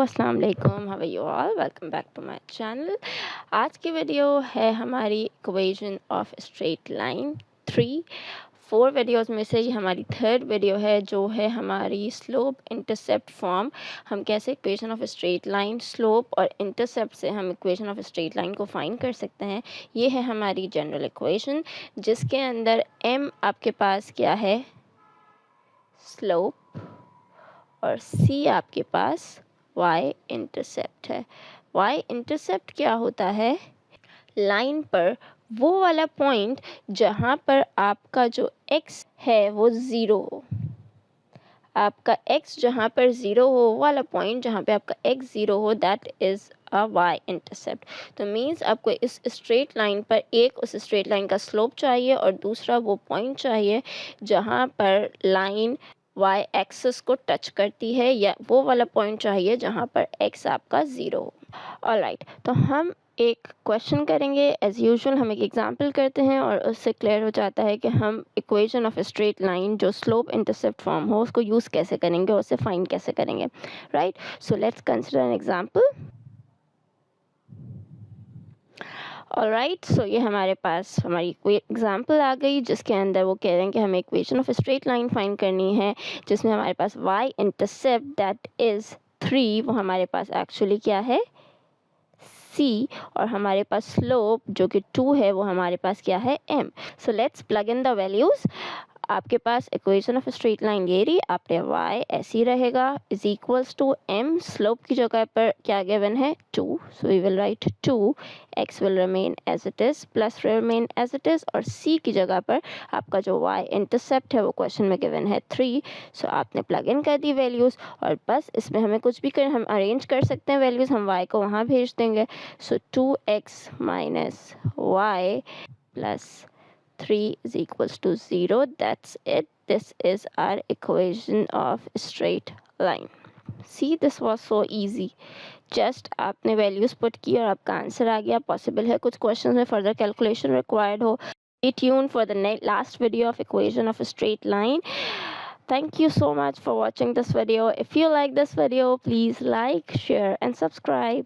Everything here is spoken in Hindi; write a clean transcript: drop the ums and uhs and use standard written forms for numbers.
अस्सलाम वालेकुम, how are you all, welcome back to my channel. आज की वीडियो है हमारी equation of straight line 4 videos में से ये हमारी थर्ड वीडियो है, जो है हमारी स्लोप इंटरसेप्ट फॉर्म। हम कैसे equation of straight line, slope और इंटरसेप्ट से हम इक्वेशन ऑफ स्ट्रेट लाइन को फाइंड कर सकते हैं। ये है हमारी जनरल इक्वेशन, जिसके अंदर m आपके पास क्या है, स्लोप, और c आपके पास y इंटरसेप्ट है। y इंटरसेप्ट क्या होता है, लाइन पर वो वाला पॉइंट जहाँ पर आपका जो x है वो ज़ीरो हो। आपका x जहाँ पर ज़ीरो हो, वो वाला पॉइंट जहाँ पे आपका x ज़ीरो हो, that is a y intercept. तो मीन्स आपको इस स्ट्रेट लाइन पर एक उस स्ट्रेट लाइन का स्लोप चाहिए और दूसरा वो पॉइंट चाहिए जहाँ पर लाइन y एक्सिस को टच करती है, या वो वाला पॉइंट चाहिए जहाँ पर x आपका ज़ीरो हो। ऑलराइट, तो हम एक क्वेश्चन करेंगे। एज़ यूजुअल हम एक एग्जांपल करते हैं और उससे क्लियर हो जाता है कि हम इक्वेशन ऑफ स्ट्रेट लाइन जो स्लोप इंटरसेप्ट फॉर्म हो उसको यूज़ कैसे करेंगे और उससे फाइंड कैसे करेंगे। Right, so let's consider an example. Alright, so ये हमारे पास हमारी एग्जांपल आ गई, जिसके अंदर वो कह रहे हैं कि हमें equation of straight line find करनी है, जिसमें हमारे पास y इंटरसेप्ट दैट इज़ 3, वो हमारे पास एक्चुअली क्या है, c, और हमारे पास स्लोप जो कि 2 है, वो हमारे पास क्या है, m। So let's plug in the values. आपके पास इक्वेशन ऑफ स्ट्रेट लाइन ये रही, आपने y ऐसे ही रहेगा is equals to m, slope की जगह पर क्या गिवन है, 2, so we will write 2, x will remain as it is, plus remain as it is, और c की जगह पर आपका जो y इंटरसेप्ट है वो क्वेश्चन में गिवन है 3, सो आपने प्लग इन कर दी वैल्यूज़। और बस इसमें हमें कुछ भी कर, हम अरेंज कर सकते हैं वैल्यूज़, हम y को वहाँ भेज देंगे। सो 2x minus y plus 3 is equals to 0. That's it. This is our equation of straight line. See, this was so easy. Just आपने values put की और आपका आंसर आ गया। Possible है कुछ questions में further calculation required हो। Stay tuned for the last video of equation of a straight line. Thank you so much for watching this video. If you like this video, please like, share and subscribe.